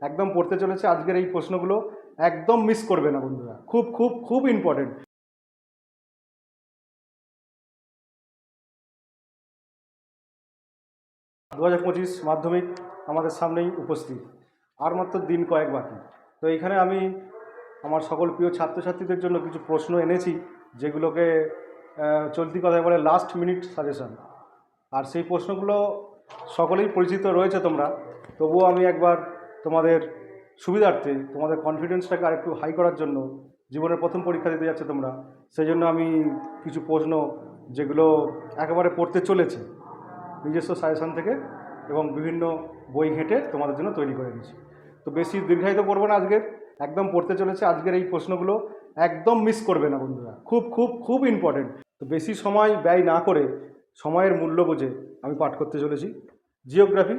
একদম পড়তে চলেছে আজকের এই প্রশ্নগুলো, একদম মিস করবে না বন্ধুরা, খুব খুব খুব ইম্পর্টেন্ট। 2025 মাধ্যমিক আমাদের সামনেই উপস্থিত, আর মাত্র দিন কয়েক বাকি। তো এইখানে আমি আমার সকল প্রিয় ছাত্রছাত্রীদের জন্য কিছু প্রশ্ন এনেছি, যেগুলোকে চলতি কথায় বলে লাস্ট মিনিট সাজেশন। আর সেই প্রশ্নগুলো সকলেই পরিচিত রয়েছে তোমরা, তবুও আমি একবার তোমাদের সুবিধার্থে, তোমাদের কনফিডেন্সটাকে আরেকটু হাই করার জন্য, জীবনের প্রথম পরীক্ষা দিতে যাচ্ছে তোমরা, সেই জন্য আমি কিছু প্রশ্ন যেগুলো একেবারে পড়তে চলেছে নিজস্ব সাজেশন থেকে এবং বিভিন্ন বই ঘেঁটে তোমাদের জন্য তৈরি করে দিচ্ছি। তো বেশি দীর্ঘায়িত করবো না আজকের, একদম পড়তে চলেছে আজকের এই প্রশ্নগুলো, একদম মিস করবে না বন্ধুরা, খুব খুব খুব ইম্পর্টেন্ট। তো বেশি সময় ব্যয় না করে সময়ের মূল্য বুঝে আমি পাঠ করতে চলেছি জিওগ্রাফি,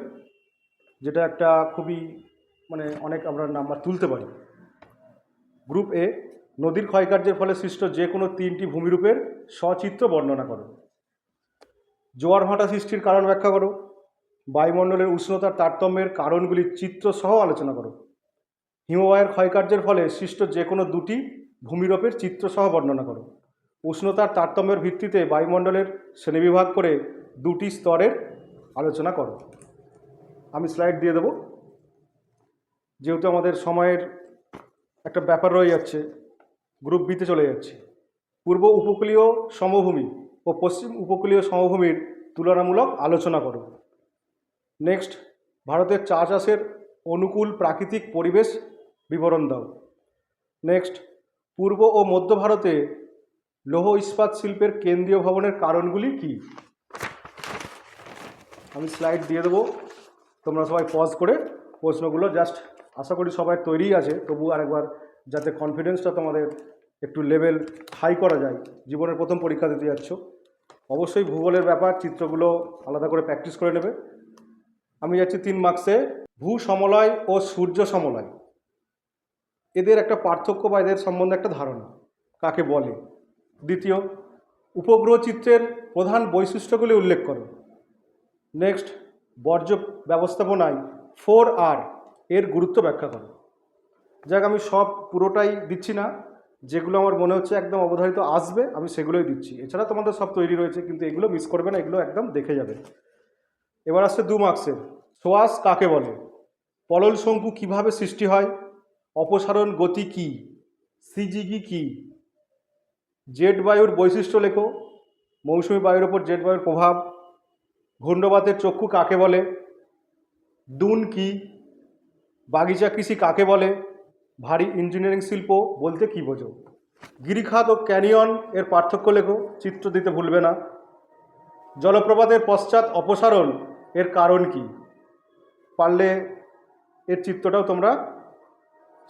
যেটা একটা খুবই অনেক আমরা নাম্বার তুলতে পারি। গ্রুপ এ, নদীর ক্ষয়কার্যের ফলে সৃষ্ট যে কোনো তিনটি ভূমিরূপের সচিত্র বর্ণনা করো। জোয়ার ভাটা সৃষ্টির কারণ ব্যাখ্যা করো। বায়ুমণ্ডলের উষ্ণতার তারতম্যের কারণগুলির চিত্রসহ আলোচনা করো। হিমবাহের ক্ষয়কার্যের ফলে সৃষ্ট যে কোনো দুটি ভূমিরূপের চিত্রসহ বর্ণনা করো। উষ্ণতার তারতম্যের ভিত্তিতে বায়ুমণ্ডলের শ্রেণীবিভাগ করে দুটি স্তরের আলোচনা করো। আমি স্লাইড দিয়ে দেব, যেহেতু আমাদের সময়ের একটা ব্যাপার রয়ে যাচ্ছে, গ্রুপ বিতে চলে যাচ্ছে। পূর্ব উপকূলীয় সমভূমি ও পশ্চিম উপকূলীয় সমভূমির তুলনামূলক আলোচনা করো। নেক্সট, ভারতের চা চাষের অনুকূল প্রাকৃতিক পরিবেশ বিবরণ দাও। নেক্সট, পূর্ব ও মধ্য ভারতে লৌহ ইস্পাত শিল্পের কেন্দ্রীয় ভবনের কারণগুলি কী? আমি স্লাইড দিয়ে দেবো, তোমরা সবাই পজ করে প্রশ্নগুলো জাস্ট, আশা করি সবাই তৈরি আছে, তবু আরেকবার যাতে কনফিডেন্সটা তোমাদের একটু লেভেল হাই করা যায়, জীবনের প্রথম পরীক্ষা দিতে যাচ্ছ, অবশ্যই ভূগোলের ব্যাপার চিত্রগুলো আলাদা করে প্র্যাকটিস করে নেবে। আমি যাচ্ছি 3 মার্কসে। ভূ সমলয় ও সূর্য সমলয়, এদের একটা পার্থক্য বা এদের সম্বন্ধে একটা ধারণা, কাকে বলে। দ্বিতীয়, উপগ্রহ চিত্রের প্রধান বৈশিষ্ট্যগুলি উল্লেখ করো। নেক্সট, বর্জ্য ব্যবস্থাপনায় 4R এর গুরুত্ব ব্যাখ্যা করো। যাক, আমি সব পুরোটাই দিচ্ছি না, যেগুলো আমার মনে হচ্ছে একদম অবধারিত আসবে আমি সেগুলোই দিচ্ছি, এছাড়া তোমাদের সব তৈরি রয়েছে, কিন্তু এগুলো মিস করবে না, এগুলো একদম দেখে যাবে। এবার আসছে 2 মার্কসের। সোয়াস কাকে বলে? পলল শঙ্কু কিভাবে সৃষ্টি হয়? অপসারণ গতি কি? সিজিগি কি? জেট বায়ুর বৈশিষ্ট্য লেখো। মৌসুমী বায়ুর ওপর জেট বায়ুর প্রভাব। ঘূর্ণবাতের চক্ষু কাকে বলে? দুন কি? বাগিচা কৃষি কাকে বলে? ভারী ইঞ্জিনিয়ারিং শিল্প বলতে কী বোঝো? গিরিখাত ও ক্যানিয়ন এর পার্থক্য লেখো, চিত্র দিতে ভুলবে না। জলপ্রপাতের পশ্চাৎ অপসারণ এর কারণ কি? পারলে এর চিত্রটাও তোমরা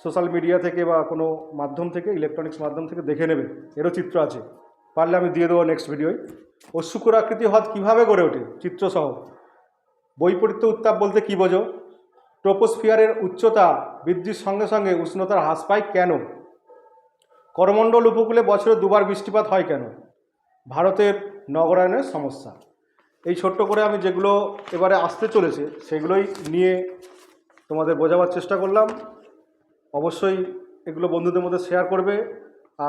সোশ্যাল মিডিয়া থেকে বা কোনো মাধ্যম থেকে, ইলেকট্রনিক্স মাধ্যম থেকে দেখে নেবে, এরও চিত্র আছে, পারলে আমি দিয়ে দেবো নেক্সট ভিডিওয়। অশ্বক্ষুরাকৃতি হ্রদ কীভাবে গড়ে ওঠে, চিত্রসহ। বৈপরীত্য উত্তাপ বলতে কী বোঝো? ট্রোপোস্ফিয়ারের উচ্চতা বৃদ্ধির সঙ্গে সঙ্গে উষ্ণতার হ্রাস পায় কেন? করমণ্ডল উপকূলে বছরে 2বার বৃষ্টিপাত হয় কেন? ভারতের নগরায়নের সমস্যা। এই ছোট্ট করে আমি যেগুলো এবারে আসতে চলেছে সেগুলোই নিয়ে তোমাদের বোঝাবার চেষ্টা করলাম। অবশ্যই এগুলো বন্ধুদের মধ্যে শেয়ার করবে,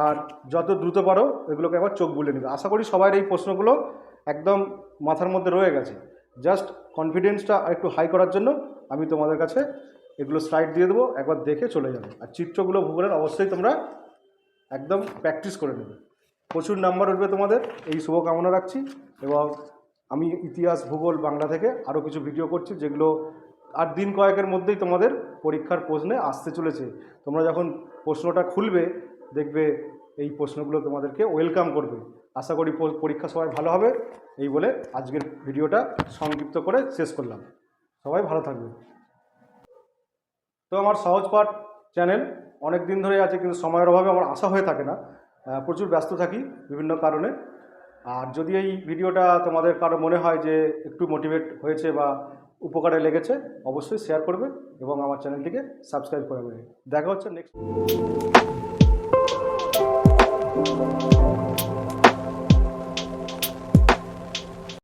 আর যত দ্রুত পারো এগুলোকে একবার চোখ বুলে নেবে। আশা করি সবার এই প্রশ্নগুলো একদম মাথার মধ্যে রয়ে গেছে। জাস্ট কনফিডেন্সটা একটু হাই করার জন্য আমি তোমাদের কাছে এগুলো স্লাইড দিয়ে দেবো, একবার দেখে চলে যাবে। আর চিত্রগুলো ভূগোলের অবশ্যই তোমরা একদম প্র্যাকটিস করে নেবে, প্রচুর নাম্বার উঠবে তোমাদের, এই শুভকামনা রাখছি। এবং আমি ইতিহাস, ভূগোল, বাংলা থেকে আরও কিছু ভিডিও করছি, যেগুলো আর দিন কয়েকের মধ্যেই তোমাদের পরীক্ষার প্রশ্নে আসতে চলেছে। তোমরা যখন প্রশ্নটা খুলবে দেখবে এই প্রশ্নগুলো তোমাদেরকে ওয়েলকাম করবে। আশা করি পরীক্ষা সবাই ভালো হবে। এই বলে আজকের ভিডিওটা সংক্ষিপ্ত করে শেষ করলাম। সবাই ভালো থাকবে। তো আমার সহজ পাঠ চ্যানেল অনেক দিন ধরে আছে, কিন্তু সময়ের অভাবে আমার আসা হয়ে থাকে না, প্রচুর ব্যস্ত থাকি বিভিন্ন কারণে। আর যদি এই ভিডিওটা তোমাদের কারো মনে হয় যে একটু মোটিভেট হয়েছে বা উপকারে লেগেছে, অবশ্যই শেয়ার করবে এবং আমার চ্যানেলটিকে সাবস্ক্রাইব করে দেবে। দেখা হচ্ছে নেক্সট।